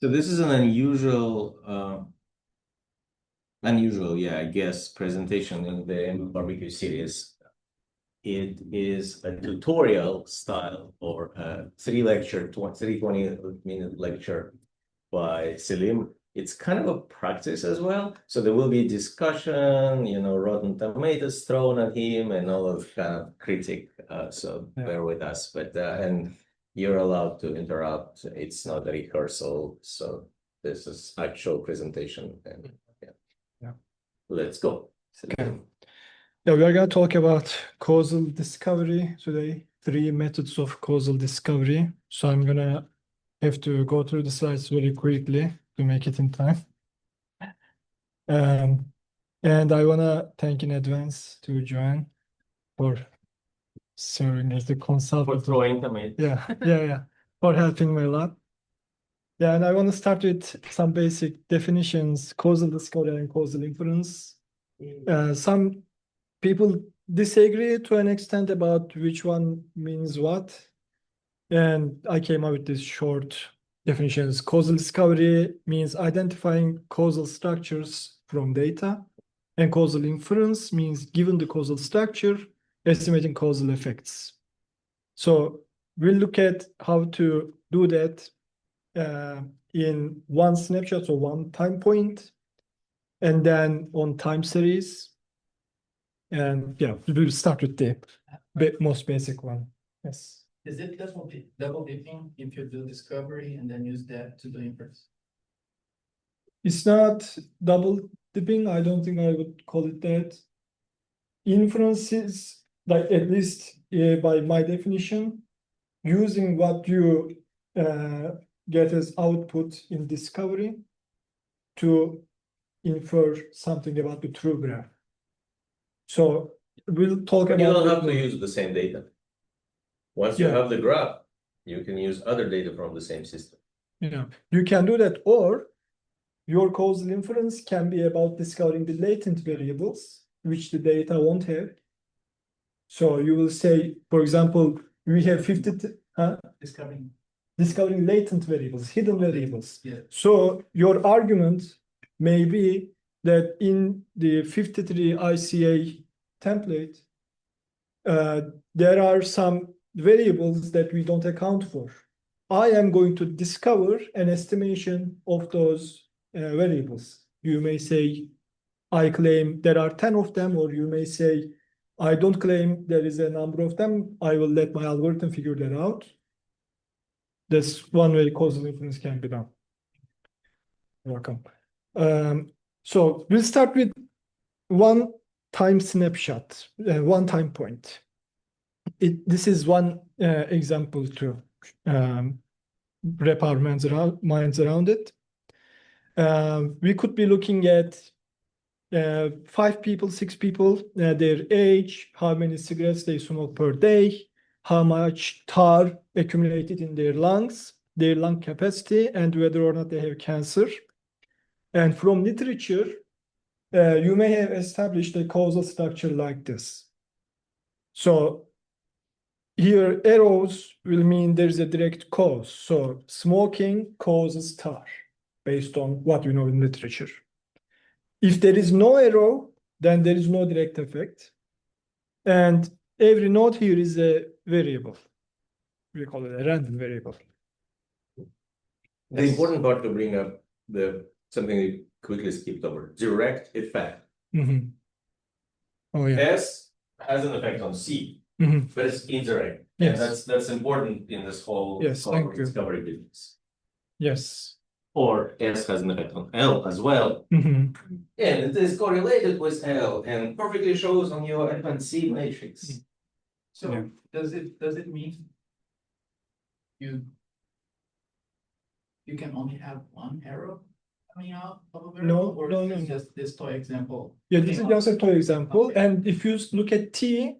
So this is an unusual, yeah, I guess, presentation in the MLBBQ series. It is a tutorial style or a 20-minute lecture by Selim. It's kind of a practice as well. So there will be discussion, rotten tomatoes thrown at him and all of kind of critic. So bear with us. But and you're allowed to interrupt. It's not a rehearsal. So this is actual presentation. And let's go. Okay. Yeah, we are going to talk about causal discovery today, 3 methods of causal discovery. So I'm going to have to go through the slides very quickly to make it in time. And I want to thank in advance to Joanne for serving as the consultant. For throwing tomatoes. Yeah, for helping me a lot. Yeah, and I want to start with some basic definitions, causal discovery and causal inference. Some people disagree to an extent about which one means what. And I came up with these short definitions. Causal discovery means identifying causal structures from data. And causal inference means, given the causal structure, estimating causal effects. So we'll look at how to do that in one snapshot, so one time point, and then on time series. And we'll start with the most basic one. Yes. Is it double dipping if you do discovery and then use that to do inference? It's not double dipping. I don't think I would call it that. Inference is, like, at least by my definition, using what you get as output in discovery to infer something about the true graph. So we'll talk about. You don't have to use the same data. Once you have the graph, you can use other data from the same system. You can do that, or your causal inference can be about discovering the latent variables, which the data won't have. So you will say, for example, we have 50. Discovering latent variables, hidden variables. Yeah. So your argument may be that in the 53 ICA template, there are some variables that we don't account for. I am going to discover an estimation of those variables. You may say, I claim there are 10 of them, or you may say, I don't claim there is a number of them. I will let my algorithm figure that out. That's one way causal inference can be done. You're welcome. So we'll start with one time snapshot, one time point. This is one example to wrap our minds around it. We could be looking at 5 people, 6 people, their age, how many cigarettes they smoke per day, how much tar accumulated in their lungs, their lung capacity, and whether or not they have cancer. And from literature, you may have established a causal structure like this. So here, arrows will mean there's a direct cause. So smoking causes tar, based on what you know in literature. If there is no arrow, then there is no direct effect. And every node here is a variable. We call it a random variable. The important part to bring up, something we quickly skipped over, direct effect. Mm-hmm. Oh, yeah. S has an effect on C, but it's indirect. Yes. And that's important in this whole discovery business. Yes. Or S has an effect on L as well. Mm-hmm. And it is correlated with L and perfectly shows on your advanced C matrix. So does it mean you can only have one arrow coming out of a variable? No. Just this toy example? Yeah, this is just a toy example. Okay. And if you look at T,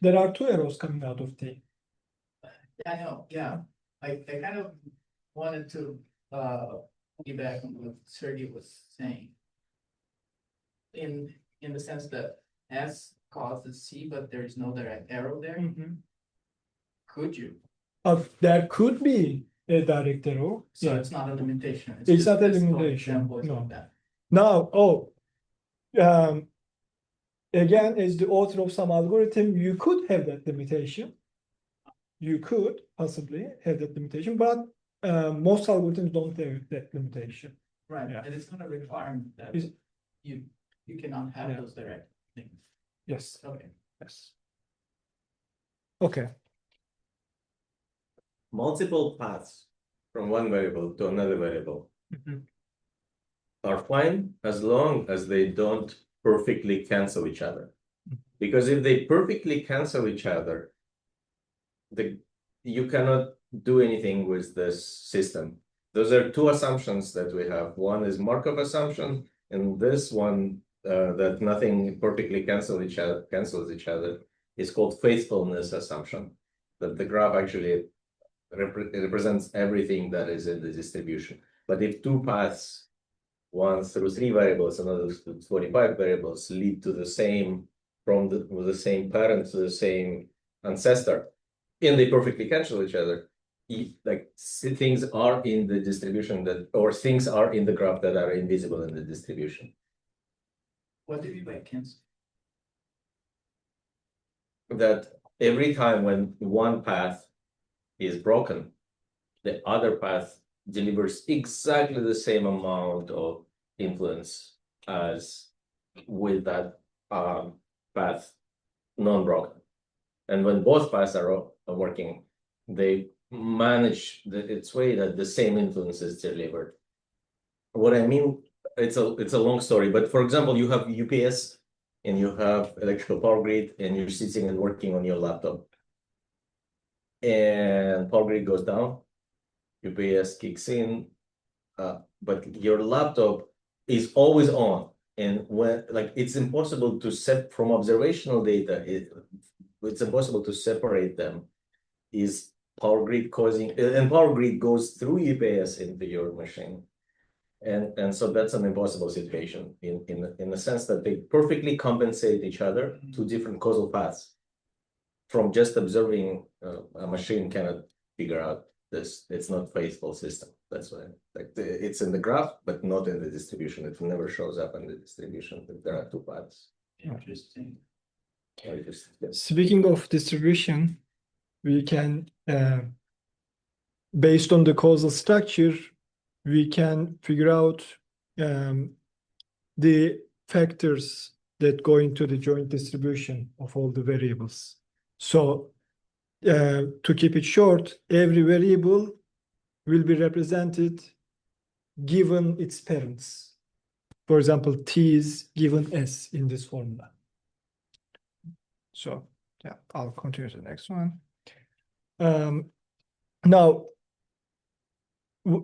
there are 2 arrows coming out of T. Yeah, I know. Yeah, I kind of wanted to piggyback on what Sergey was saying. In the sense that S causes C, but there is no direct arrow there. Mm-hmm. Could you? There could be, a direct arrow. So Yeah. it's not a limitation. It's just not a this one limitation, example is no. like that. Now, again, as the author of some algorithm, you could have that limitation. You could possibly have that limitation, but most algorithms don't have that limitation. Right, Yeah. and it's not a requirement that Is- you cannot have Yeah. those direct things. Yes. Okay. Yes. Okay. Multiple paths from one variable to another variable Mhm. are fine as long as they don't perfectly cancel each other. Because if they perfectly cancel each other, you cannot do anything with this system. Those are two assumptions that we have. One is Markov assumption, and this one that nothing perfectly cancels each other is called faithfulness assumption. That the graph actually represents everything that is in the distribution. But if two paths, one through 3 variables, another through 45 variables, lead to the same with the same parent to the same ancestor, and they perfectly cancel each other, like things are in the distribution or things are in the graph that are invisible in the distribution. What do you mean by cancel? That every time when one path is broken, the other path delivers exactly the same amount of influence as with that path non-broken. And when both paths are working, they manage its way that the same influence is delivered. What I mean, it's a long story, but for example, you have UPS and you have electrical power grid, and you're sitting and working on your laptop, and power grid goes down, UPS kicks in, but your laptop is always on. And when it's impossible to set from observational data, it's impossible to separate them. Is power grid causing, and power grid goes through UPS into your machine. And so that's an impossible situation in the sense that they perfectly compensate each other, two different causal paths. From just observing a machine cannot figure out this. It's not faithful system. That's why it's in the graph, but not in the distribution. It never shows up in the distribution if there are two paths. Interesting. Speaking of distribution, we can, based on the causal structure, we can figure out the factors that go into the joint distribution of all the variables. So to keep it short, every variable will be represented given its parents. For example, T is given S in this formula. So yeah, I'll continue to the next one. Now,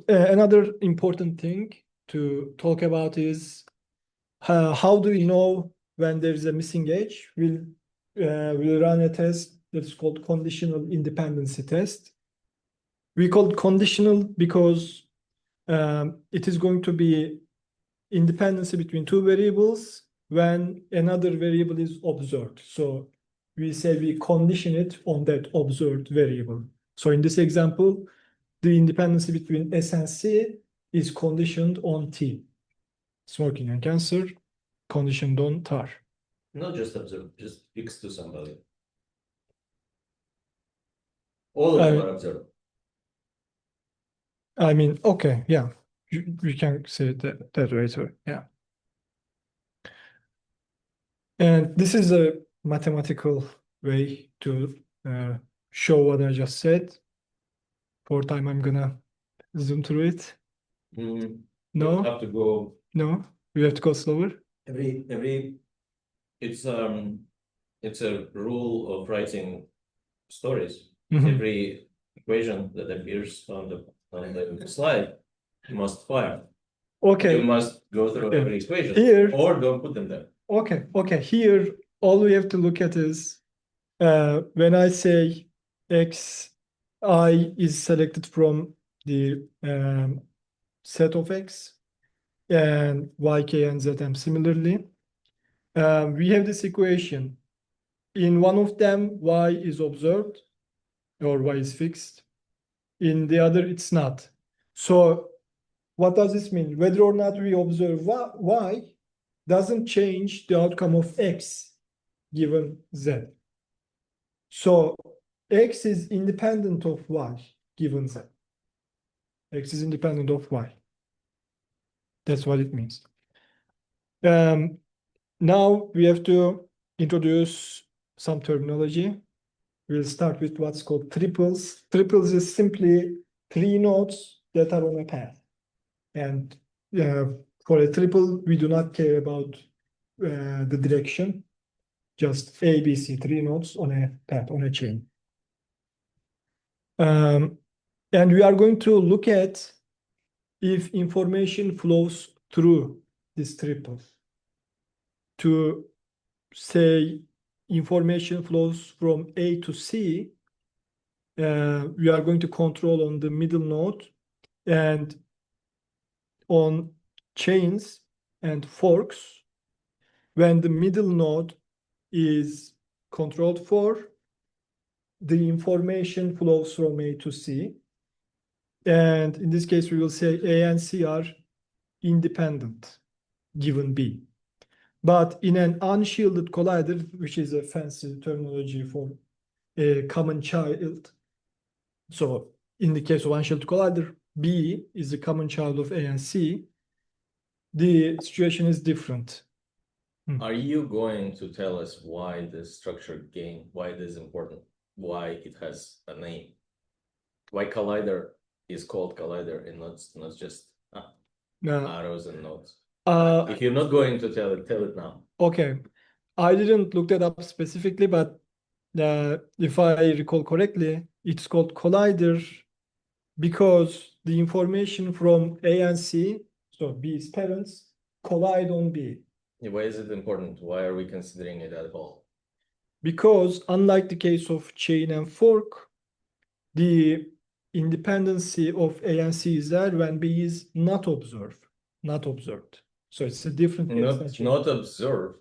another important thing to talk about is how do we know when there is a missing edge? We'll run a test that's called conditional independency test. We call it conditional because it is going to be independency between two variables when another variable is observed. So we say we condition it on that observed variable. So in this example, the independency between S and C is conditioned on T. Smoking and cancer, conditioned on TAR. Not just observe, just fix to somebody. All of them are observed. I mean, okay, yeah, we can say it that way too, yeah. And this is a mathematical way to show what I just said. For time, I'm gonna zoom through it. You No, have to go no, we have to go slower. it's a rule of writing stories. Mhm. Every equation that appears on the slide must fire. You Okay, must go through Yeah. every equation Here- or don't put them there. okay. Here, all we have to look at is when I say xi is selected from the set of x and yk and zm similarly, we have this equation. In one of them, y is observed or y is fixed. in the other it's not. So what does this mean? Whether or not we observe y doesn't change the outcome of x given z. So x is independent of y given z. X is independent of y. That's what it means. Now we have to introduce some terminology. We'll start with what's called triples. Triples is simply three nodes that are on a path. And for a triple, we do not care about the direction. Just A, B, C, three nodes on a path, on a chain. And we are going to look at if information flows through this triple. To say information flows from A to C, we are going to control on the middle node and on chains and forks. When the middle node is controlled for, the information flows from A to C. And in this case, we will say A and C are independent, given B. But in an unshielded collider, which is a fancy terminology for a common child, so in the case of unshielded collider, B is the common child of A and C, the situation is different. Are you going to tell us why the structured game, why it is important, why it has a name, why collider is called collider and not just arrows and nodes? If you're not going to tell it now. Okay, I didn't look that up specifically, but if I recall correctly, it's called collider because the information from A and C, so B's parents, collide on B. Why is it important? Why are we considering it at all? Because unlike the case of chain and fork, the independency of A and C is there when B is not observed. So it's a different case. Not observed.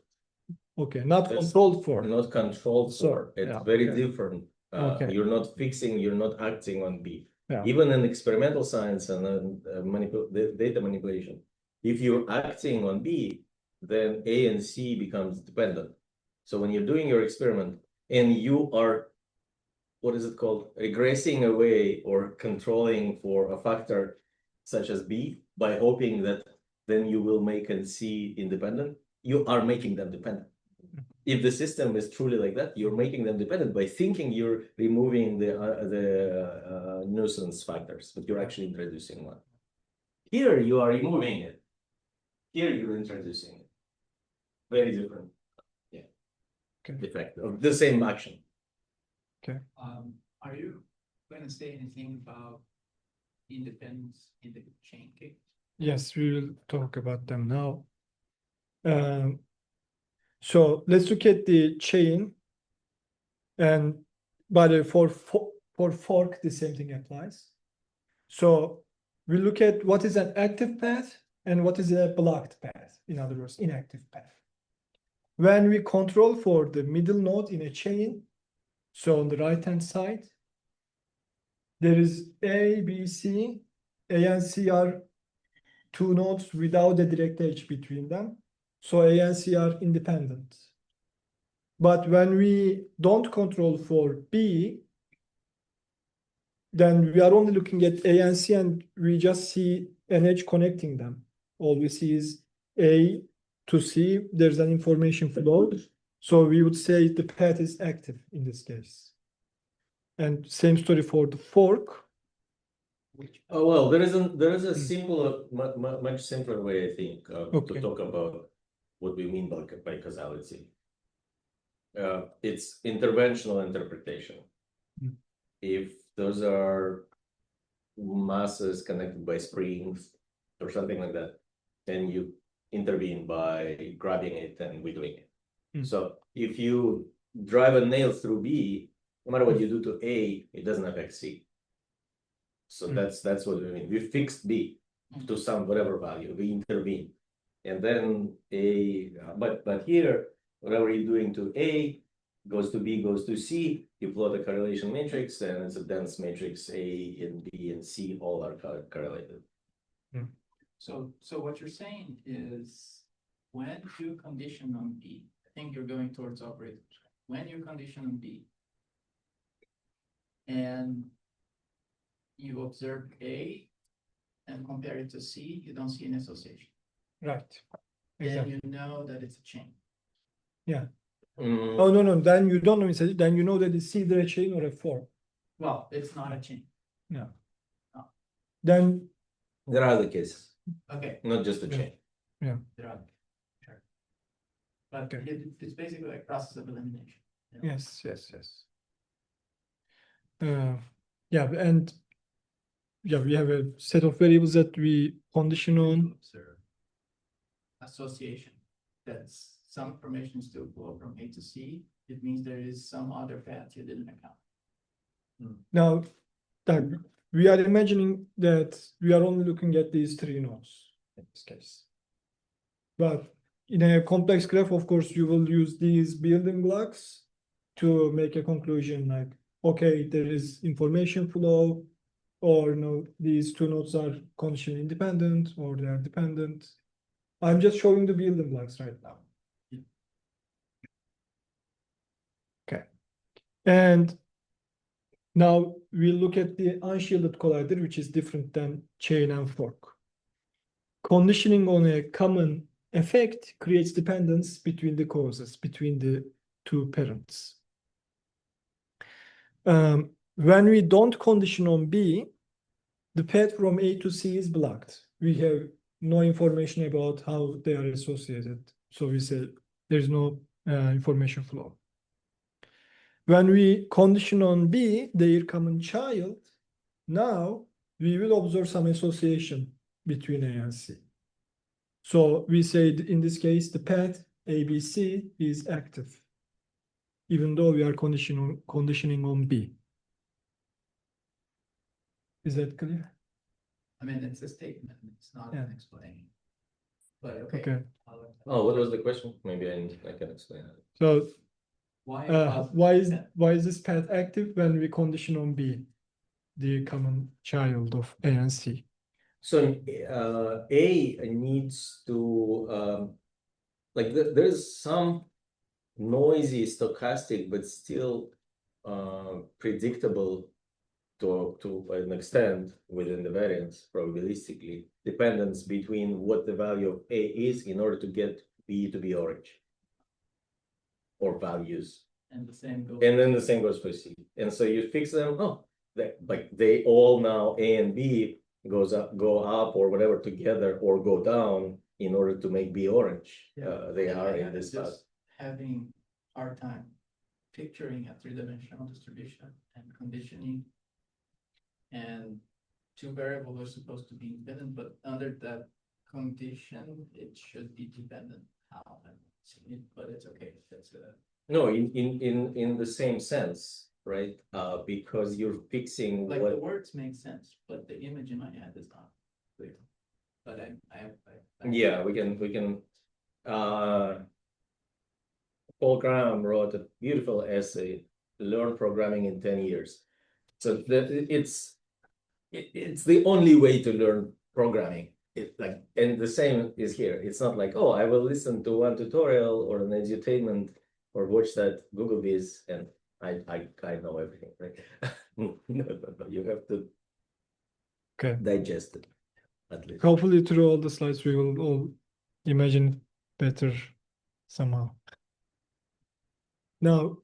Okay, not controlled for. Not controlled for. It's very different. You're not fixing, you're not acting on B. Yeah. Even in experimental science and data manipulation, if you're acting on B, then A and C becomes dependent. So when you're doing your experiment and you are, what is it called, regressing away or controlling for a factor such as B by hoping that then you will make and C independent, you are making them dependent. If the system is truly like that, you're making them dependent by thinking you're removing the nuisance factors, but you're actually introducing one. Here you are removing it. Here you're introducing it. Very different. Yeah. Okay. Effect of the same action. Okay. Are you going to say anything about independence in the chain case? Yes, we will talk about them now. So let's look at the chain. And by the for fork, the same thing applies. So we look at what is an active path and what is a blocked path. In other words, inactive path. When we control for the middle node in a chain, so on the right-hand side, there is A, B, C. A and C are two nodes without a direct edge between them. So A and C are independent. But when we don't control for B, then we are only looking at A and C and we just see an edge connecting them. All we see is A to C, there's an information flow. So we would say the path is active in this case. And same story for the fork. Oh, well, there is a simple, much simpler way, I think, to talk about what we mean by causality. It's interventional interpretation. If those are masses connected by springs or something like that, then you intervene by grabbing it and wiggling it. So if you drive a nail through B, no matter what you do to A, it doesn't affect C. So that's what we mean. We fixed B to some whatever value. We intervene, and then A. But here, whatever you're doing to A, goes to B, goes to C, you plot a correlation matrix, and it's a dense matrix. A and B and C all are correlated. So what you're saying is when you condition on B, I think you're going towards operators. When you condition on B and you observe A and compare it to C, you don't see an association. Right. Then Exactly. you know that it's a chain. Yeah. Mm, Oh, no. Then you don't know. Then you know that it's either a chain or a form. Well, it's not a chain. Yeah. Oh. Then, there are other cases, Okay, not just a Yeah. chain. there are. Sure. But Okay. it's basically a process of elimination. you know? yes. Yeah, and yeah, we have a set of variables that we condition on. Observe association. That's some information still flow from A to C. It means there is some other path you didn't account. Now, that we are imagining that we are only looking at these three nodes in this case. But in a complex graph, of course, you will use these building blocks to make a conclusion like, okay, there is information flow, or these two nodes are condition independent, or they are dependent. I'm just showing the building blocks right now. Yeah. Okay. And now we look at the unshielded collider, which is different than chain and fork. Conditioning on a common effect creates dependence between the causes, between the two parents. When we don't condition on B, the path from A to C is blocked. We have no information about how they are associated. So we say there's no information flow. When we condition on B, their common child, now we will observe some association between A and C. So we say in this case, the path ABC is active, even though we are conditioning on B. Is that clear? I mean, it's a statement, it's not Yeah. an explanation. But okay. Okay. Oh, what was the question? Maybe I can explain it. So Why? why is this path active when we condition on B, the common child of A and C? So A needs to like there's some noisy stochastic, but still predictable to an extent within the variance probabilistically dependence between what the value of A is in order to get B to be orange or values. And the same goes. And then the same goes for C. And so you fix them, like they all now A and B go up or whatever together or go down in order to make B orange. Yeah. They And are I in am this just path. having hard time picturing a three-dimensional distribution and conditioning. And two variables are supposed to be independent, but under that condition, it should be dependent. How I'm seeing it, but it's okay. That's No, in the same sense, right? Because you're fixing like what the words make sense, but the image in my head is not clear. But yeah, we can Paul Graham wrote a beautiful essay, Learn Programming in 10 Years. So it's the only way to learn programming. And the same is here. It's not like, oh, I will listen to one tutorial or an edutainment or watch that Google Viz and I know everything, right? No, you have to digest it at least. Hopefully through all the slides, we will all imagine better somehow. Now,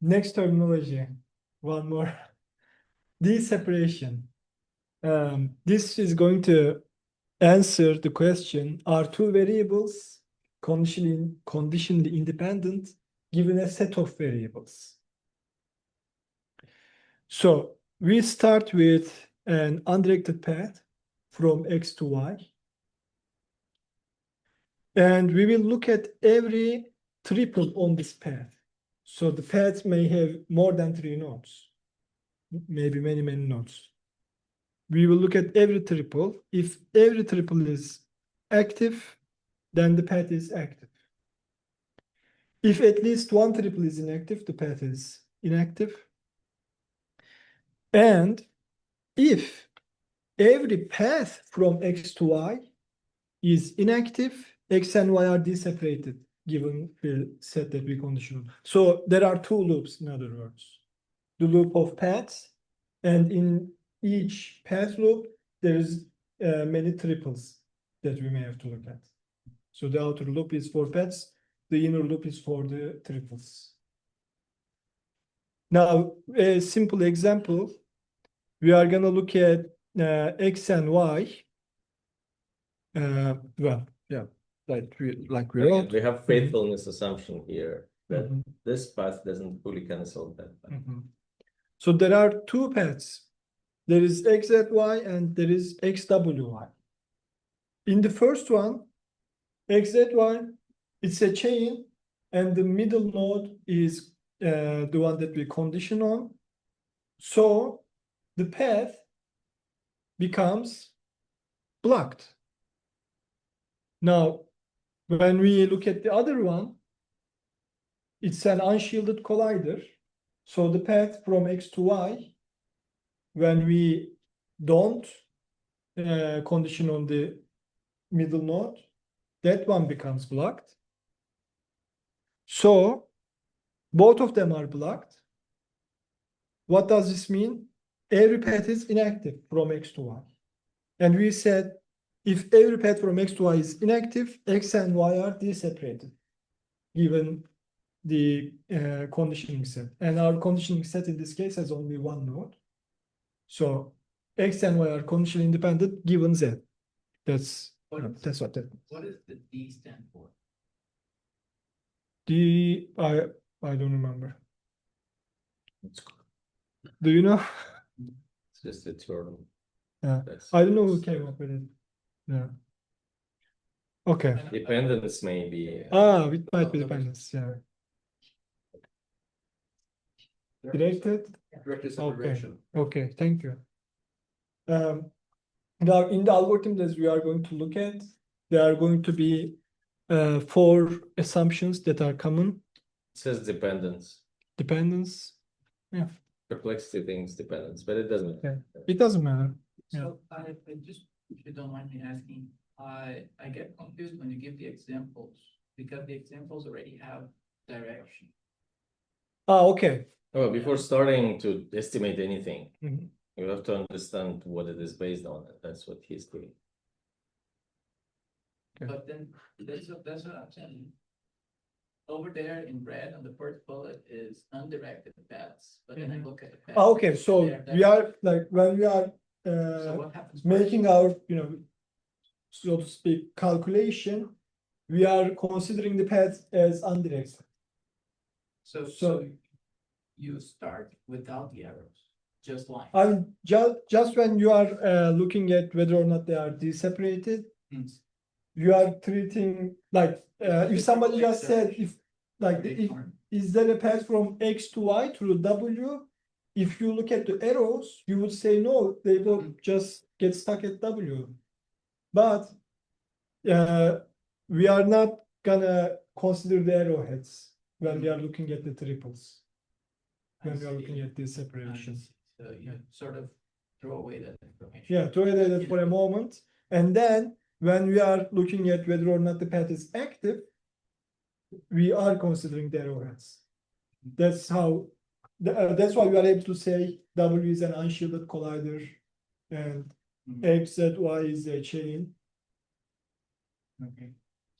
next terminology, one more. Deseparation. This is going to answer the question, are two variables conditionally independent given a set of variables? So we start with an undirected path from X to Y. And we will look at every triple on this path. So the path may have more than 3 nodes, maybe many nodes. We will look at every triple. If every triple is active, then the path is active. If at least one triple is inactive, the path is inactive. And if every path from X to Y is inactive, X and Y are deseparated, given the set that we condition. So there are two loops, in other words. The loop of paths, and in each path loop, there is many triples that we may have to look at. So the outer loop is for paths, the inner loop is for the triples. Now, a simple example, we are going to look at X and Y. Well, yeah, like we wrote. We have faithfulness assumption here that Mhm. this path doesn't fully cancel that path. Mhm. So there are two paths. There is XZY and there is XWY. In the first one, XZY, it's a chain, and the middle node is the one that we condition on. So the path becomes blocked. Now, when we look at the other one, it's an unshielded collider. So the path from X to Y, when we don't condition on the middle node, that one becomes blocked. So both of them are blocked. What does this mean? Every path is inactive from X to Y. And we said, if every path from X to Y is inactive, X and Y are deseparated, given the conditioning set. And our conditioning set in this case has only one node. So X and Y are condition independent given Z. That's what that means. What does the D stand for? D, I don't remember. It's Do you know? just a term. Yeah. That's I don't know who came up with it. Yeah. Okay. dependence may be. It might be dependence. Yeah. Directed. Directed Okay. separation. Okay. Thank you. Now, in the algorithm that we are going to look at, there are going to be 4 assumptions that are common. It says dependence. Dependence. Yeah. Perplexity things dependence, but it doesn't. Okay. It doesn't matter. So I just, if you don't mind me asking, I get confused when you give the examples, because the examples already have direction. Okay. Oh, before starting to estimate anything, Mhm. you have to understand what it is based on. That's what he's doing. Okay. But then that's what I'm saying. Over there in red on the first bullet is undirected paths, but then I look at the paths. Okay. So They're we are like when we are So what happens? making our, so to speak, calculation, we are considering the path as undirected. So you start without the arrows, just lines. I mean, just when you are looking at whether or not they are deseparated, Hmm. you are treating like if somebody just said is there a path from X to Y through W? If you look at the arrows, you would say no, they will just get stuck at W. But we are not gonna consider the arrowheads when we are looking at the triples. When we are looking at this separation. So you sort of throw away that information. Yeah, throw it at for a moment. And then when we are looking at whether or not the path is active, we are considering the arrowheads. That's how, that's why we are able to say W is an unshielded collider and X, Z, Y is a chain. Okay.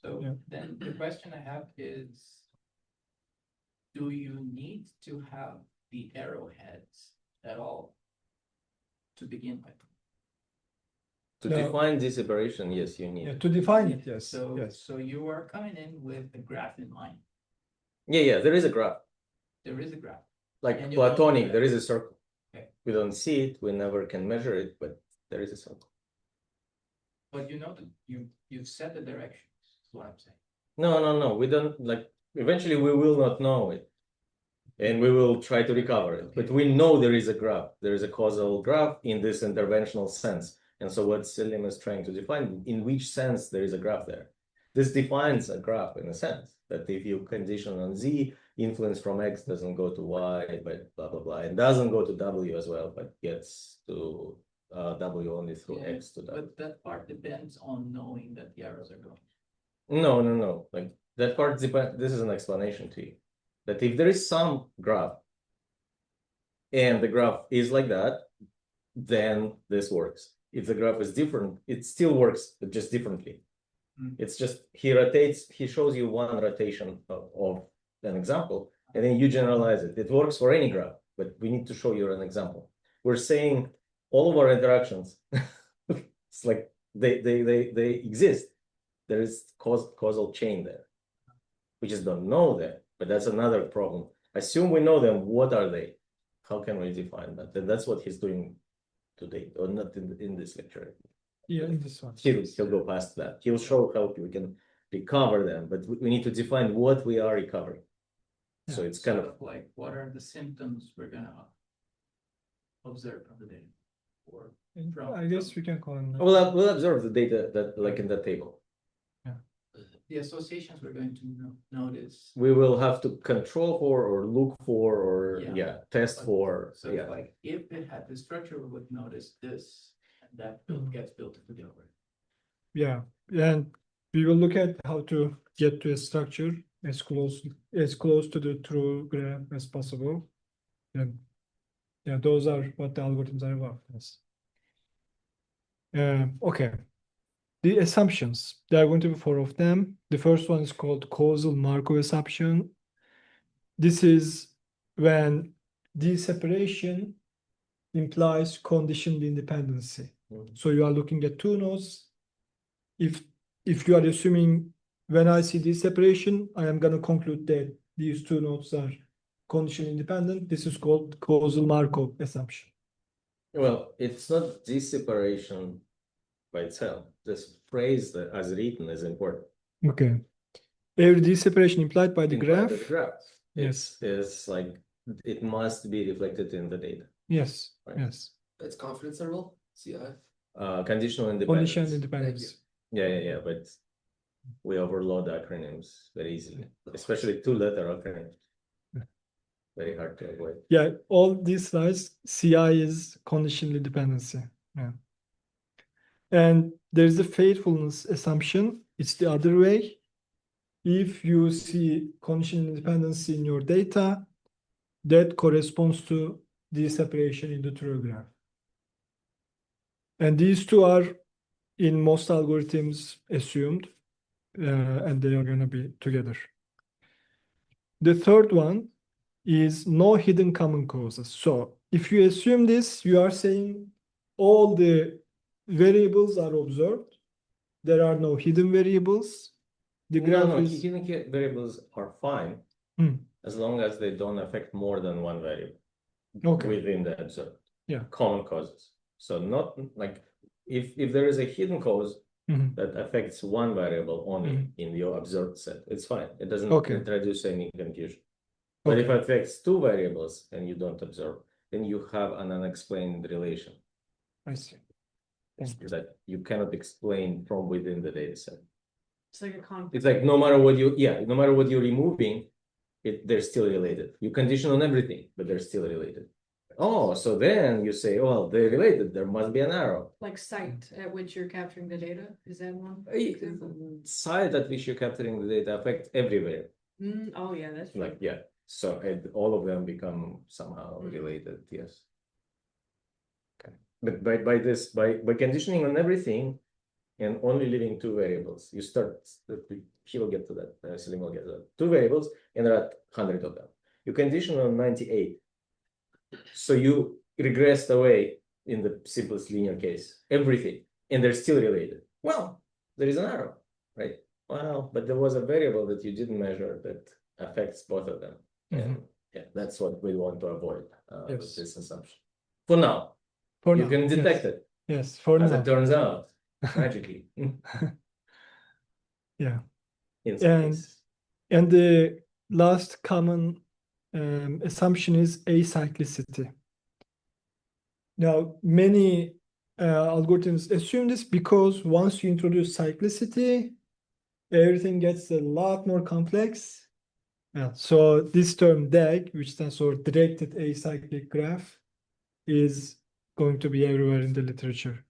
So Yeah. then the question I have is, do you need to have the arrowheads at all to begin with? To No. define this separation, yes, you need. Yeah, to define it, yes. So, yes. so you are coming in with a graph in mind. Yeah, there is a graph. There is a graph. Like And you don't know platonic, that. there is a circle. Okay. We don't see it, we never can measure it, but there is a circle. But you know that you've set the directions, is what I'm saying. No, we don't, like, eventually we will not know it. And we will try to recover it, but we know there is a graph. There is a causal graph in this interventional sense. And so what Selim is trying to define, in which sense there is a graph there. this defines a graph in a sense that if you condition on Z, influence from X doesn't go to Y, but blah, blah, blah. It doesn't go to W as well, but gets to W only through Yeah, X to W. But that part depends on knowing that the arrows are going. No. Like that part depends. This is an explanation to you that if there is some graph and the graph is like that, then this works. If the graph is different, it still works, but just differently. It's just he rotates, he shows you one rotation of an example, and then you generalize it. It works for any graph, but we need to show you an example. We're saying all of our interactions, it's like they exist. There is causal chain there. We just don't know them, but that's another problem. Assume we know them. What are they? How can we define that? And that's what he's doing today, or not in this lecture. Yeah, in this one. He'll go past that. He'll show how we can recover them, but we need to define what we are recovering. So it's kind of like, what are the symptoms we're gonna observe from the data? Or I guess we can call them. we'll observe the data that like in that table. the associations we're going to notice. We will have to control for or look for or Yeah. test for. So like if it had the structure, we would notice this, and that gets built into the algorithm. Yeah, and we will look at how to get to a structure as close to the true graph as possible. And yeah, those are what the algorithms are about. Yes. Okay. The assumptions, there are going to be 4 of them. The first one is called causal Markov assumption. This is when the separation implies conditioned independency. So you are looking at 2 nodes. If you are assuming when I see this separation, I am going to conclude that these 2 nodes are conditionally independent. This is called causal Markov assumption. Well, it's not this separation by itself. This phrase that as written is important. Okay. Every D separation implied by the graph. Yes. It's like it must be reflected in the data. Yes. Right. Yes. That's confidence interval, CI. Conditional independence. Conditional independence. Yeah. But we overload acronyms very easily, especially 2-letter acronyms. Very hard to avoid. Yeah, all these slides, CI is conditional dependency. Yeah. And there's a faithfulness assumption. It's the other way. If you see conditional dependency in your data, that corresponds to the separation in the true graph. And these 2 are in most algorithms assumed, and they are going to be together. The third one is no hidden common causes. So if you assume this, you are saying all the variables are observed. There are no hidden variables. The graph is... hidden variables are fine as long as they don't affect more than one variable within the observed. Yeah. Common causes. So not like if there is a hidden cause that affects one variable only in your observed set, it's fine. It doesn't introduce any confusion. But if it affects 2 variables and you don't observe, then you have an unexplained relation. I see. That you cannot explain from within the data set. It's like a conflict. It's like no matter what you're removing, they're still related. You condition on everything, but they're still related. Oh, so then you say, well, they're related. There must be an arrow. Like site at which you're capturing the data. Is that one? Site at which you're capturing the data affects every variable. Oh yeah, that's true. Like so all of them become somehow related. Yes. Okay. But by conditioning on everything and only leaving 2 variables, you start. He will get to that. Selim will get to that. 2 variables, and there are 100 of them. You condition on 98. So you regressed away in the simplest linear case, everything, and they're still related. Well, there is an arrow, right? Well, but there was a variable that you didn't measure that affects both of them. And that's what we want to avoid with this assumption. For now, you can detect it. Yes, for as now. it turns out, magically. Yeah. In some cases. And the last common assumption is acyclicity. Now, many algorithms assume this because once you introduce cyclicity, everything gets a lot more complex. Yeah. So this term DAG, which stands for directed acyclic graph, is going to be everywhere in the literature.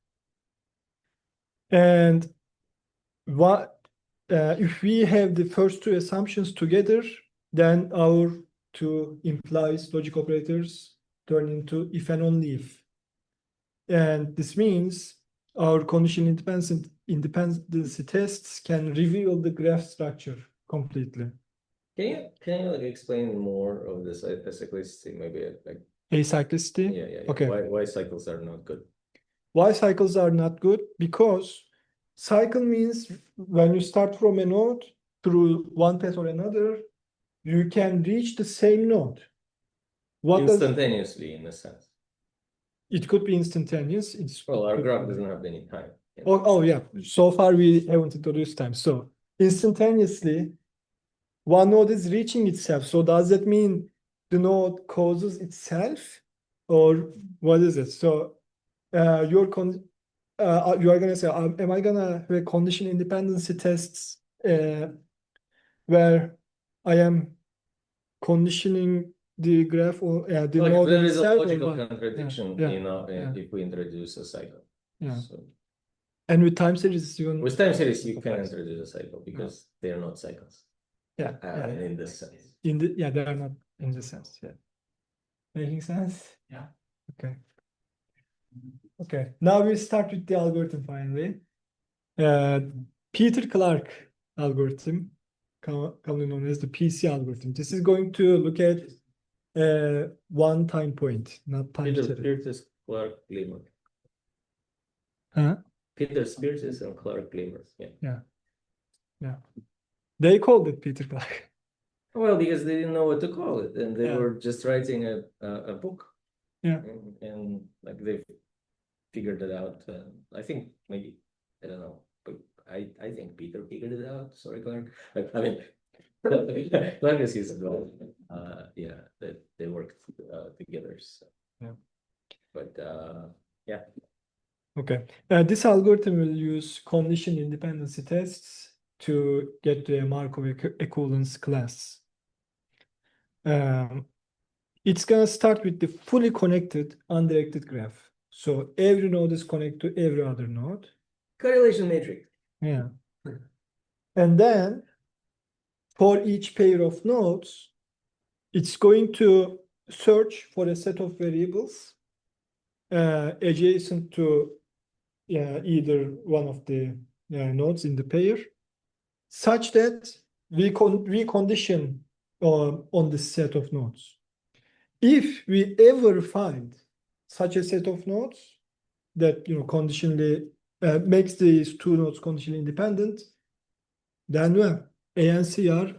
And what if we have the first two assumptions together, then our two implies logic operators turn into if and only if. And this means our condition independency tests can reveal the graph structure completely. Can you like explain more of this acyclicity, maybe like Acyclicity. yeah. Okay. Why cycles are not good? Why cycles are not good? Because cycle means when you start from a node through one path or another, you can reach the same node. What does Instantaneously, in a sense. it could be instantaneous? It's Well, our graph doesn't have any time. oh yeah. So far we haven't introduced time. So instantaneously, one node is reaching itself. So does that mean the node causes itself, or what is it? So you are gonna say, am I gonna have a condition independency tests where I am conditioning the graph or the Like node there is a itself? logical Or what? contradiction, Yeah, you know, yeah. if we introduce a cycle. Yeah. So And with time series, even with time series, you can introduce a cycle because they're not cycles. yeah, In this sense. they are not in the sense. Yeah, making sense. Yeah. Okay. Okay. Now we start with the algorithm finally. Peter Clark algorithm, commonly known as the PC algorithm. This is going to look at one time point, not time series. Peter Clark Gleamer. Huh? Peter Spears and Clark Gleamer. Yeah. They called it Peter Clark. Well, because they didn't know what to call it, and they Yeah. were just writing a book. Yeah. And like they figured it out. I think maybe I don't know, but I think Peter figured it out. Sorry, Clark. Like, I mean, Clark is his well. Yeah, that they worked together. So. Yeah. But yeah. Okay. This algorithm will use condition independency tests to get to a Markov equivalence class. It's gonna start with the fully connected undirected graph. So every node is connected to every other node. Correlation matrix. Yeah. And then for each pair of nodes, it's going to search for a set of variables adjacent to either one of the nodes in the pair, such that we condition on this set of nodes. If we ever find such a set of nodes that conditionally makes these two nodes conditionally independent, then A and C are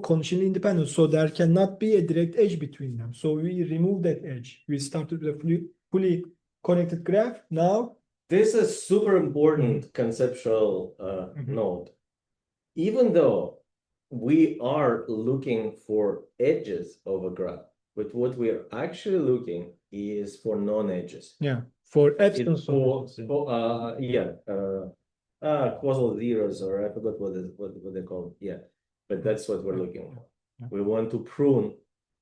conditionally independent. So there cannot be a direct edge between them. So we remove that edge. We started with a fully connected graph. Now this is super important conceptual node. Even though we are looking for edges of a graph, but what we are actually looking is for non-edges. Yeah, for absence causal zeros, or I forgot what they're called. Yeah, but that's what we're looking for. Yeah. We want to prune.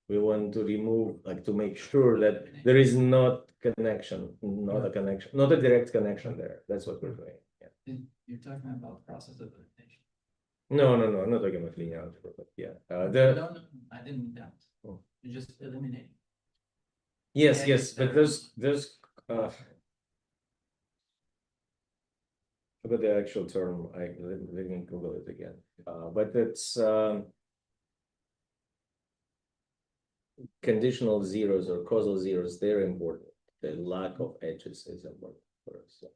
We want to remove, like, to make sure that there is not connection, not a connection, not a direct connection there. That's what we're doing. Yeah. You're talking about process of elimination. No, I'm not talking about linear algebra, but yeah. No, I didn't mean that. Oh. You're just eliminating. Yes, but there's about the actual term, let me Google it again. But it's conditional zeros or causal zeros. They're important. The lack of edges is important for us. So.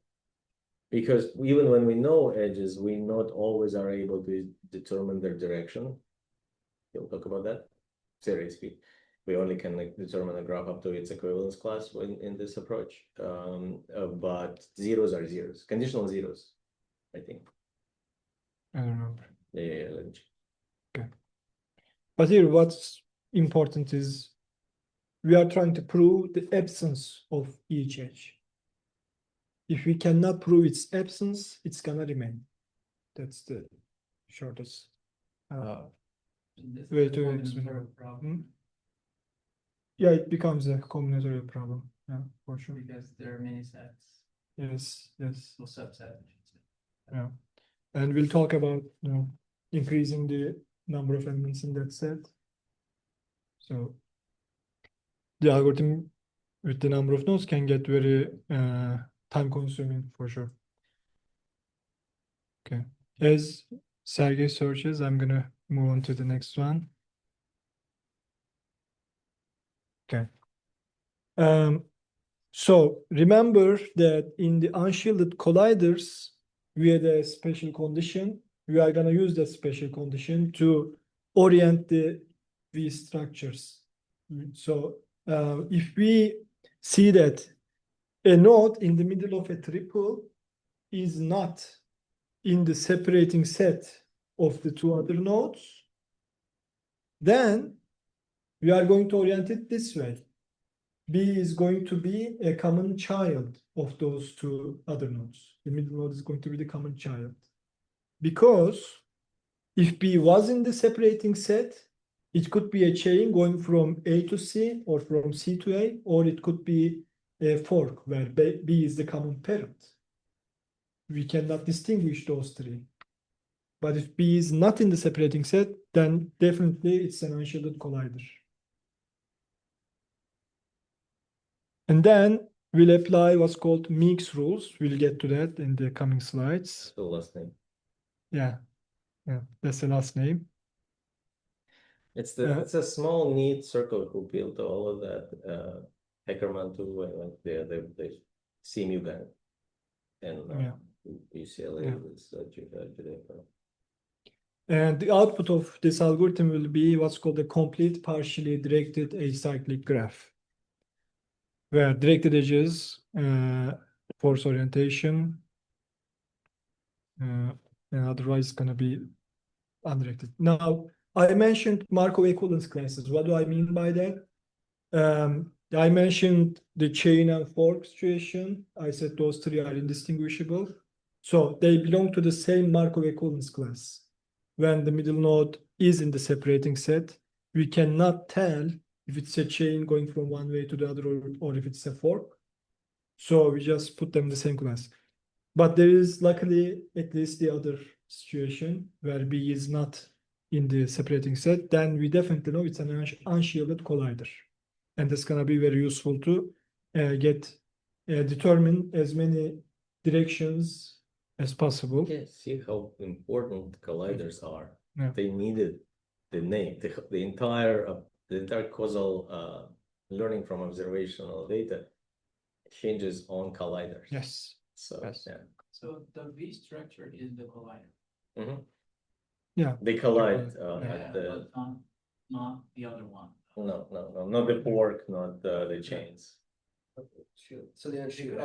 Because even when we know edges, we not always are able to determine their direction. You'll talk about that. Seriously, we only can determine a graph up to its equivalence class in this approach. But zeros are zeros, conditional zeros, I think. I don't remember. Yeah. Okay. But here, what's important is we are trying to prove the absence of each edge. If we cannot prove its absence, it's gonna remain. That's the shortest. This Way is a to combinatorial explain. problem Yeah, it becomes a combinatorial problem. Yeah, for sure. because there are many sets, Yes, yes. or subsets, I should say. Yeah. And we'll talk about, increasing the number of elements in that set. So the algorithm with the number of nodes can get very time consuming for sure. Okay. As Sergey searches, I'm gonna move on to the next one. Okay. So remember that in the unshielded colliders, we had a special condition. We are gonna use that special condition to orient the V structures. So if we see that a node in the middle of a triple is not in the separating set of the two other nodes, then we are going to orient it this way. B is going to be a common child of those two other nodes. The middle node is going to be the common child. Because if B was in the separating set, it could be a chain going from A to C or from C to A, or it could be a fork where B is the common parent. We cannot distinguish those three. But if B is not in the separating set, then definitely it's an unshielded collider. And then we'll apply what's called Meek's rules. We'll get to that in the coming slides. The last name. Yeah, that's the last name. It's a small neat circle who built all of that. Hackerman too, like the CMU guy, and UCLA is Judaica. And the output of this algorithm will be what's called a complete partially directed acyclic graph, where directed edges, force orientation, and otherwise it's going to be undirected. Now, I mentioned Markov equivalence classes. What do I mean by that? I mentioned the chain and fork situation. I said those three are indistinguishable. So they belong to the same Markov equivalence class. When the middle node is in the separating set, we cannot tell if it's a chain going from one way to the other or if it's a fork. So we just put them in the same class. But there is luckily at least the other situation where B is not in the separating set, then we definitely know it's an unshielded collider. And that's going to be very useful to determine as many directions as possible. Yeah, see how important colliders are. Yeah. They needed the name, the entire causal learning from observational data hinges on colliders. Yes. So Yes. yeah. So the V structure is the collider. Mm-hmm. Yeah. They collide Yeah. at the But not the other one. no, not the fork, not the chains. So the unshielded.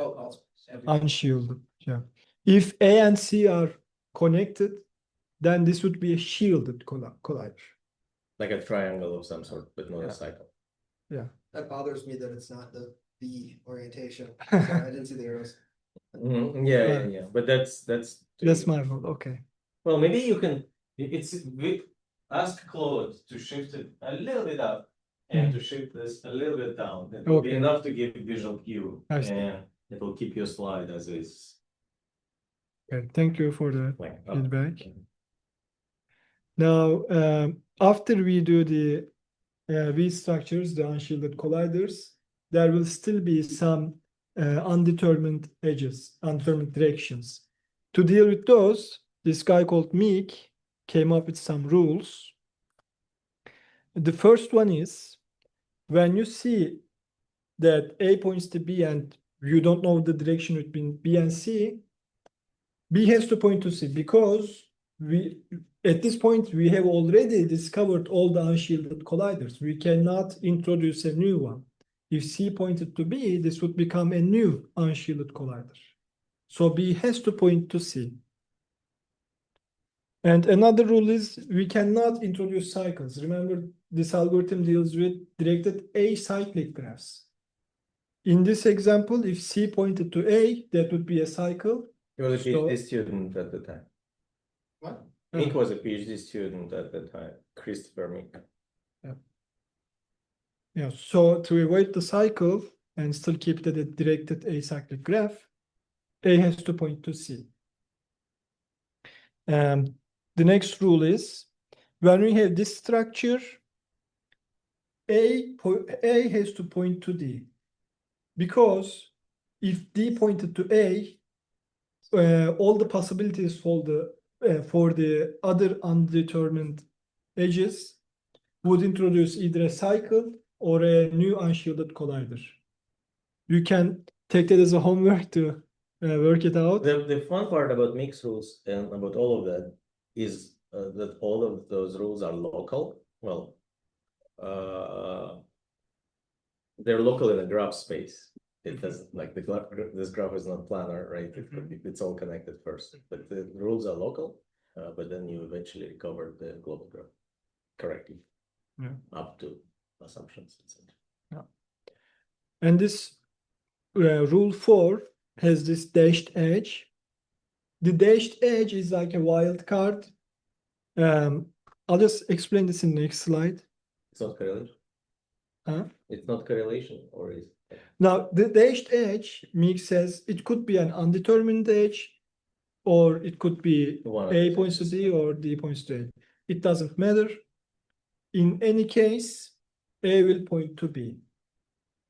Unshielded. Yeah. If A and C are connected, then this would be a shielded collider. Like a triangle of some sort, but not Yeah. a cycle. That bothers me that it's not the B orientation. Sorry, I didn't see the arrows. Mhm. Yeah. But that's That's my fault. Okay. well, maybe you can. Ask Claude to shift it a little bit up and to shift this a little bit down. It will be Okay. enough to give a visual cue, I see. and it will keep your slide as is. Okay. Thank you for the Like feedback. Now, after we do the V structures, the unshielded colliders, there will still be some undetermined edges, undetermined directions. To deal with those, this guy called Meek came up with some rules. The first one is when you see that A points to B and you don't know the direction between B and C, B has to point to C because at this point we have already discovered all the unshielded colliders. We cannot introduce a new one. If C pointed to B, this would become a new unshielded collider. So B has to point to C. And another rule is we cannot introduce cycles. Remember, this algorithm deals with directed acyclic graphs. In this example, if C pointed to A, that would be a cycle. You were the So- PhD student at the time. What? Mick was a PhD student at the time, Christopher Mick. Yeah, so to avoid the cycle and still keep the directed acyclic graph, A has to point to C. The next rule is when we have this structure, A has to point to D, because if D pointed to A, all the possibilities for the other undetermined edges would introduce either a cycle or a new unshielded collider. You can take that as a homework to work it out. The fun part about mixed rules and about all of that is that all of those rules are local. Well, they're local in a graph space. It doesn't like this graph is not planar, right? It's all connected first, but the rules are local. But then you eventually recover the global graph correctly, up to assumptions, etc. And this rule 4 has this dashed edge. The dashed edge is like a wild card. I'll just explain this in the next slide. It's not correlation. Huh? It's not correlation, or is it? Now, the dashed edge, Meek says it could be an undetermined edge, or it could be A points to D or D points to A. It doesn't matter. In any case, A will point to B.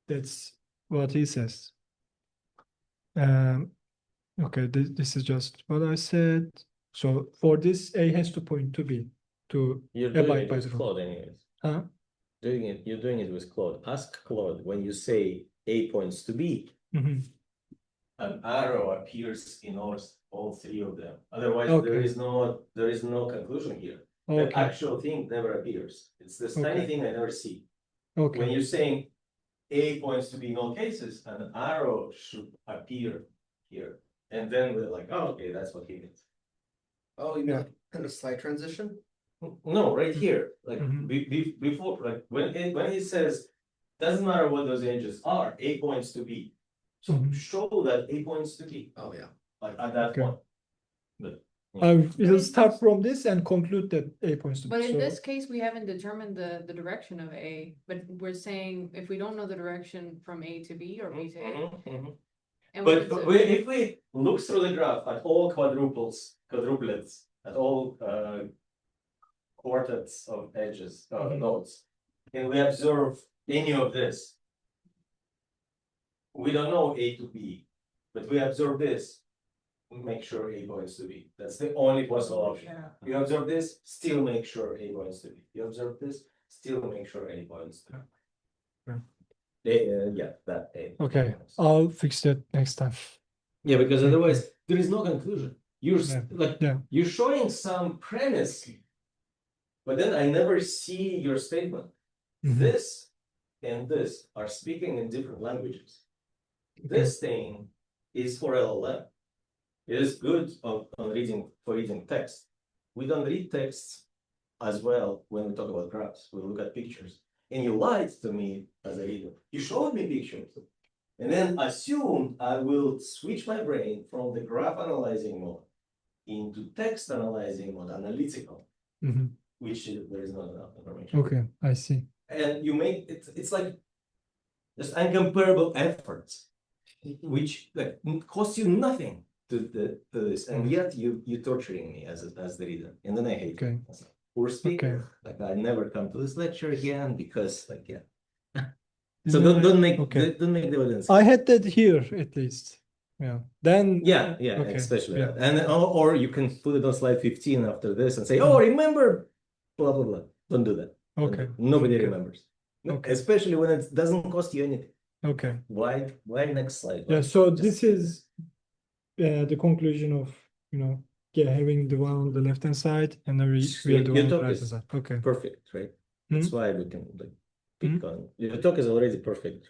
That's what he says. Okay, this is just what I said. So for this, A has to point to B to You're doing abide it by with the rule. Claude anyways. Huh? You're doing it with Claude. Ask Claude when you say A points to B, Mhm. an arrow appears in all three of them. Otherwise, Okay. there is no conclusion here. The Okay. actual thing never appears. It's this tiny Okay. thing I never see. Okay. When you're saying A points to B in all cases, an arrow should appear here. And then we're like, oh, okay, that's what he means. Oh, you mean like kind of slight transition? No, right here, like Mhm. before, like when it says, doesn't matter what those edges are, A points to B. So Mhm. show that A points to B, Oh, yeah. like at that Okay. point. But We'll start from this and conclude that A points to B. But in So- this case, we haven't determined the direction of A, but we're saying if we don't know the direction from A to B or B to A. And we But if we look through the graph at all quadruplets, at all quartets of edges, nodes, and we observe any of this, we don't know A to B, but we observe this, we make sure A points to B. That's the only possible option. Yeah. You observe this, still make sure A points to B. You observe this, still make sure A points to B. Yeah, that A. Okay, I'll fix that next time. Yeah, because otherwise there is no conclusion. You're Yeah. you're showing some premise, but then I never see your statement. Mhm. This and this are speaking in different languages. This thing is for LLM. It is good for reading text. We don't read texts as well when we talk about graphs. We look at pictures. And you lied to me as a reader. You showed me pictures. And then assumed I will switch my brain from the graph analyzing mode into text analyzing mode, analytical, Mhm. which there is not enough information. Okay, I see. And you make it's like just incomparable efforts, which like cost you nothing to this, and yet you torturing me as the reader, and then I hate Okay. it. Poor speaker. Like I never come to this lecture again because like yeah. So don't make the audience. I had that here at least. Yeah. Then Yeah, okay, especially yeah. that. And or you can put it on slide 15 after this and say, oh, remember, blah blah blah. Don't do that. Okay. Nobody Okay. remembers. Okay. Especially when it doesn't cost you anything. Okay. Why next slide? Yeah, so this is the conclusion of, having the one on the left hand side and then we have the one on the right hand side. Okay. Perfect, right? That's why we can pick on. Your talk is already perfect.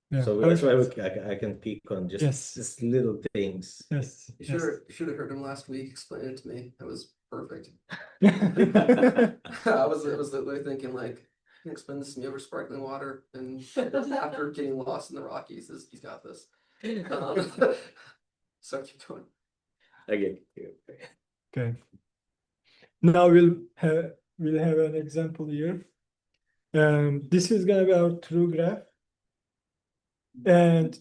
Yeah. So that's why I can pick on just little things. Yes. You should have heard him last week explain it to me. That was perfect. I was literally thinking like, he can explain this to me over sparkling water, and after getting lost in the Rockies, he's got this. So keep going. Okay. Okay. Now we'll have an example here. This is gonna be our true graph. And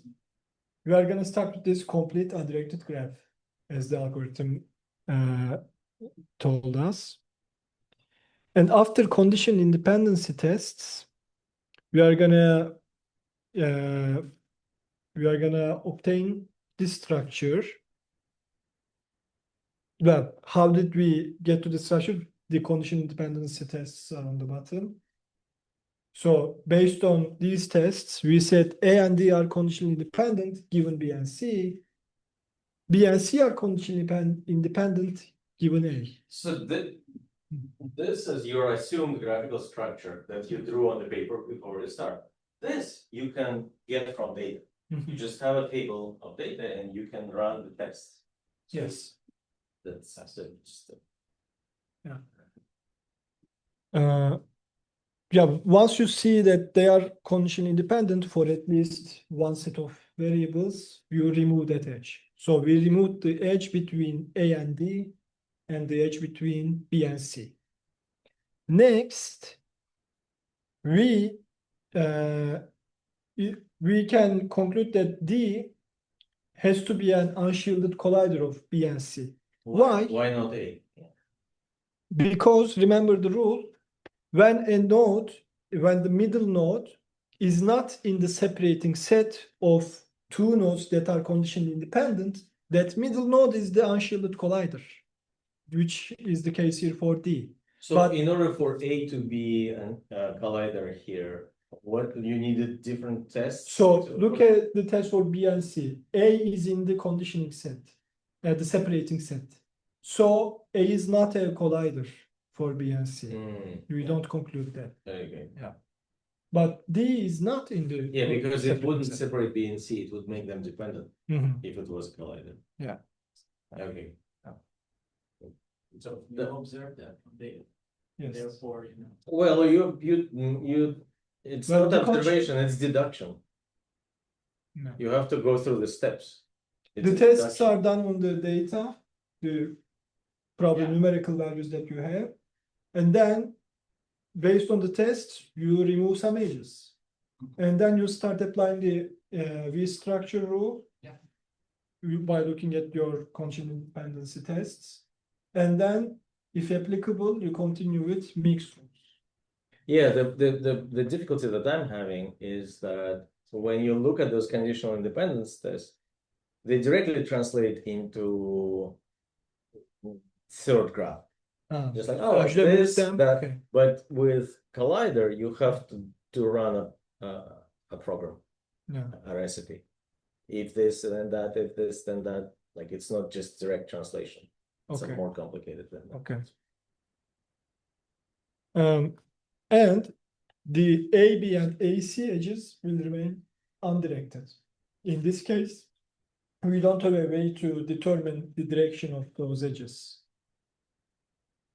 we are gonna start with this complete undirected graph as the algorithm told us. And after condition independency tests, we are gonna obtain this structure. Well, how did we get to the structure? The condition dependency tests are on the bottom. So based on these tests, we said A and D are conditionally independent given B and C. B and C are conditionally independent given A. So this is your assumed graphical structure that you drew on the paper before you start. This you can get from data. You just have a table of data and you can run the tests. Yes. That's just Yeah, once you see that they are condition independent for at least one set of variables, you remove that edge. So we remove the edge between A and D and the edge between B and C. Next, we can conclude that D has to be an unshielded collider of B and C. Why? Why not A? Because remember the rule, when the middle node is not in the separating set of two nodes that are conditionally independent, that middle node is the unshielded collider, which is the case here for D. So in order for A to be a collider here, what you needed different tests? So look at the test for B and C. A is in the conditioning set, the separating set. So A is not a collider for B and C. We don't conclude that. Okay. Yeah. But D is not in the Because it wouldn't set. separate B and C, it would make them dependent if it was a collider. Yeah. Okay. So you observe that from data, Yes. therefore, you know. Well, it's Well, not observation, it's deduction. No. You have to go through the steps. It's The a tests deduction. are done on the data, the probably Yeah. numerical values that you have. And then based on the test, you remove some edges. And then you start applying the V structure rule. Yeah. By looking at your condition dependency tests. And then, if applicable, you continue with mixed rules. Yeah, the difficulty that I'm having is that when you look at those conditional independence tests, they directly translate into third graph. Just like, oh, should I move this, them? that, Okay. but with Collider, you have to run a program, Yeah. a recipe. If this, then that, if this, then that, like it's not just direct translation. It's Okay. more complicated than that. Okay. And the AB and AC edges will remain undirected. In this case, we don't have a way to determine the direction of those edges.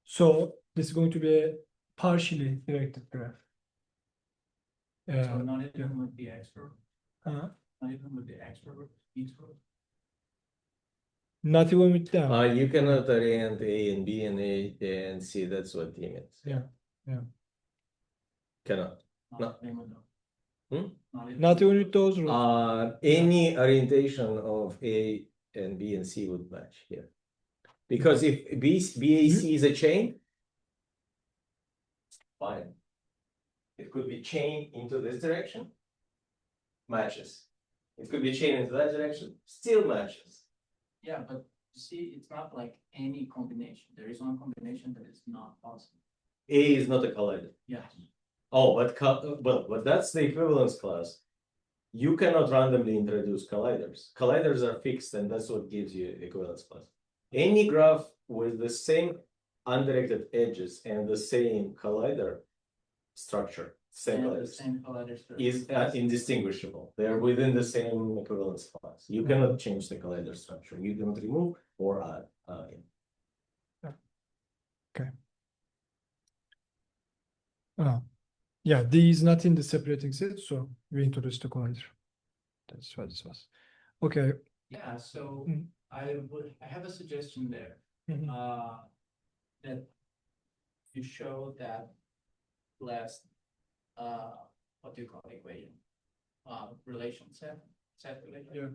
So this is going to be a partially directed graph. So not even with the extra, Not not even with the extra each row. even with them. You cannot orient A and B and A and C. That's what D means. Yeah. Cannot. Not even with them. Not even with those rules. Any orientation of A and B and C would match here. Because if BAC is a chain, fine. It could be chain into this direction, matches. It could be chain into that direction, still matches. Yeah, but you see, it's not like any combination. There is one combination that is not possible. A is not a collider. Yeah. Oh, but that's the equivalence class. You cannot randomly introduce colliders. Colliders are fixed, and that's what gives you equivalence class. Any graph with the same undirected edges and the same collider structure, same colliders, is indistinguishable. They are within the same equivalence class. You cannot change the collider structure. You cannot remove or add. Okay. Yeah, D is not in the separating set, so we introduced the collider. That's what this was. Okay. Yeah, so Mm. I have a suggestion there. Mhm. That you show that last, what do you call equation? Relation set relation. Yeah.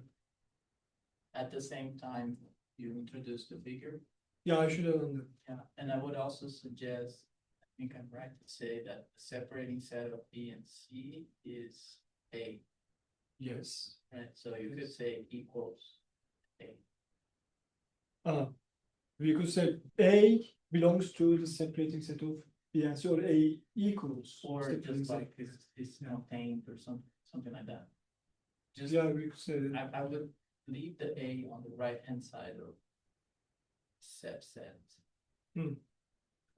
At the same time, you introduce the figure. Yeah, I should have done that. Yeah, and I would also suggest, I think I'm right to say that the separating set of B and C is A, Yes. right? So you could say equals A. We could say A belongs to the separating set of B and C, or A equals. Or separating just set. like is contained or something like that. Just, Yeah, we could say that. I would leave the A on the right hand side of subset.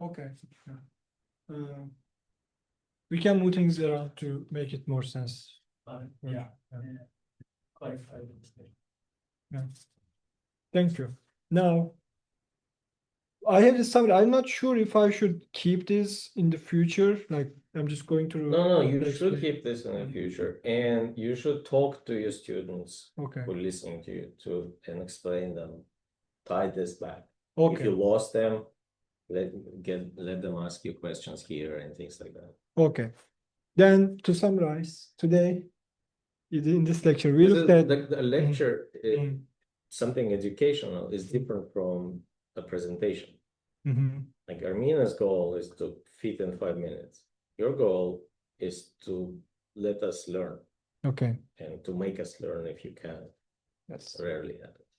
Okay. Yeah. We can move things around to make it more sense. But Yeah, yeah, yeah. clarify the mistake. Thank you. Now, I have decided, I'm not sure if I should keep this in the future, like, I'm just going through. No, you the should explain- keep this in the future, and you should talk to your students Okay, who are listening to you and explain them, tie this back. If you okay, lost them, let them ask you questions here and things like that. okay. Then to summarize, today, in this lecture, we This looked is- at. the lecture, Mm. something educational is different from a presentation. Mhm. Like Armina's goal is to fit in 5 minutes. Your goal is to let us learn Okay, and to make us learn if you can. yes. Rarely happens.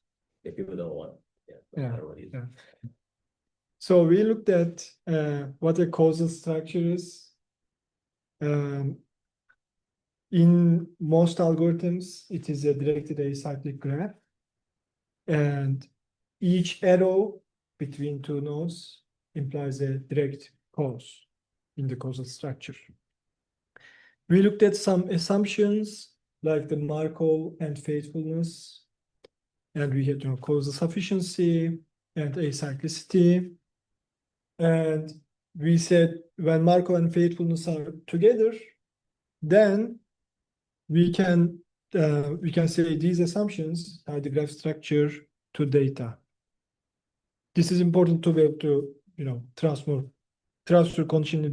If people don't want, no Yeah, matter what you do. yeah. So we looked at what a causal structure is. In most algorithms, it is a directed acyclic graph. And each arrow between two nodes implies a direct cause in the causal structure. We looked at some assumptions like the Markov and faithfulness, and we had causal sufficiency and acyclicity. And we said when Markov and faithfulness are together, then we can say these assumptions are the graph structure to data. This is important to be able to transfer condition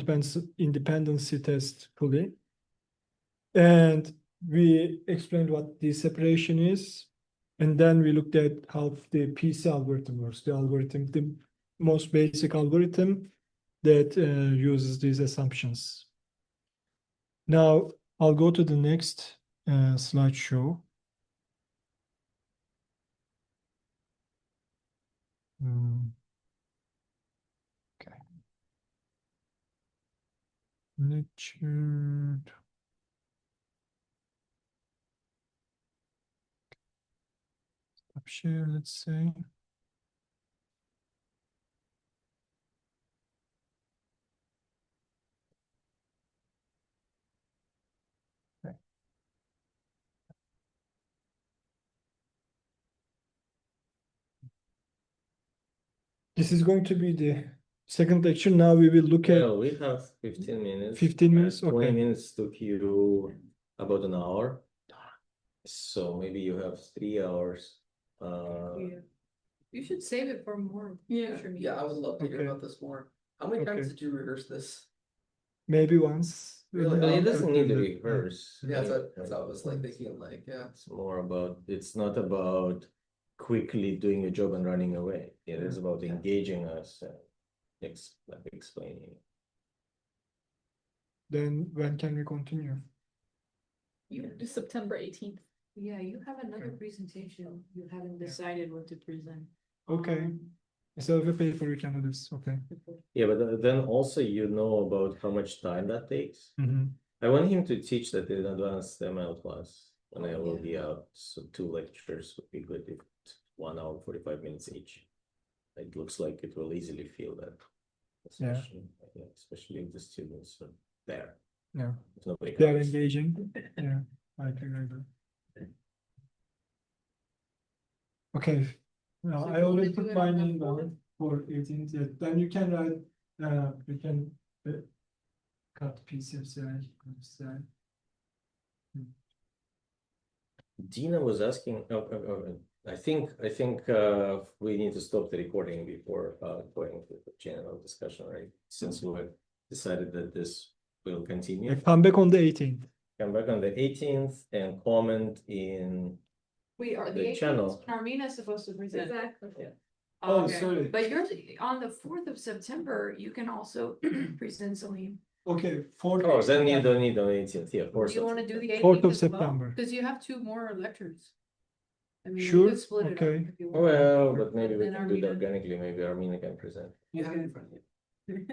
independency test fully. And we explained what the separation is. And then we looked at how the PC algorithm works, the most basic algorithm that uses these assumptions. Now, I'll go to the next slideshow. Okay. Richard. Stop share, let's say. Okay. This is going to be the second lecture. Now we will look at Well, we have 15 minutes. 15 minutes, 20 okay. minutes took you about an hour. So maybe you have 3 hours. Yeah. You should save it for more. Yeah, future yeah, I would love to hear Okay. about this more. How many Okay. times did you rehearse this? maybe once. Really? But it After doesn't need to the- rehearse. Yeah, that's what I was like thinking, like, yeah. It's more about, it's not about quickly doing a job and running away. It is about engaging us and explaining. Then when can we continue? You can do September 18th. Yeah, you have another Okay. presentation. You haven't decided what to present. Okay. Instead of a paper, we can do this. Okay. Yeah, but then also you know about how much time that takes. Mhm. I want him to teach that in advanced ML class when I will Yeah. be out. So 2 lectures would be good if it's 1 hour, 45 minutes each. It looks like it will easily feel that. Yeah. Especially if the students are there. Yeah. If nobody They are comes. engaging. Yeah, I can agree. Okay. Now, So I you already wanna do put it my on the name board? down for 18th. Yeah. Then you can write, you can cut PCFCI. Dina was asking, I think we need to stop the recording before going to the general discussion, right? Since we decided that this will continue. Come back on the 18th. Come back on the 18th and comment in We are, The the channel. 18th, Carmina is supposed to present. Exactly. Oh, Okay. sorry. But you're on the 4th of September, you can also present Selim. Okay, 4th. Oh, then you don't need on 18th, yeah, of Do course. you wanna do the 4th eighteenth of as well? September. Cause you have 2 more lectures. I mean, you Sure, could split it up okay. if you want. Well, but maybe we Then can do it Armina. organically, maybe Armina can present. You have it in front of you.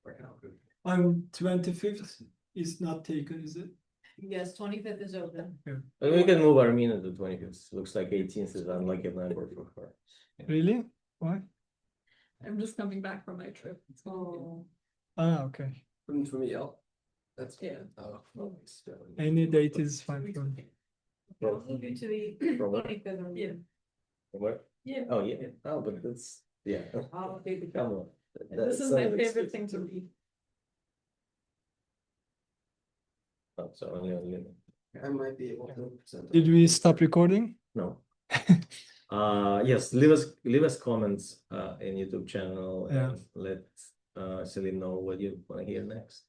Working out good. On 25th is not taken, is it? Yes, 25th is open. But we can move Armina to 25th, looks like 18th is unlucky number for her. Really? Why? I'm just coming back from my trip. It's gonna be- Oh, Ah, okay. From Yale. That's, Yeah. oh. Any date is fine for me. I'll move you to the From where? 25th. Yeah. What? Yeah. Oh, yeah, oh, but that's, yeah, I'll take the come on. This is my favorite thing to read. Oh, so only, I might be able to present. Did we stop recording? no. Yes, leave us comments in YouTube channel Yeah. and let Selim know what you want to hear next.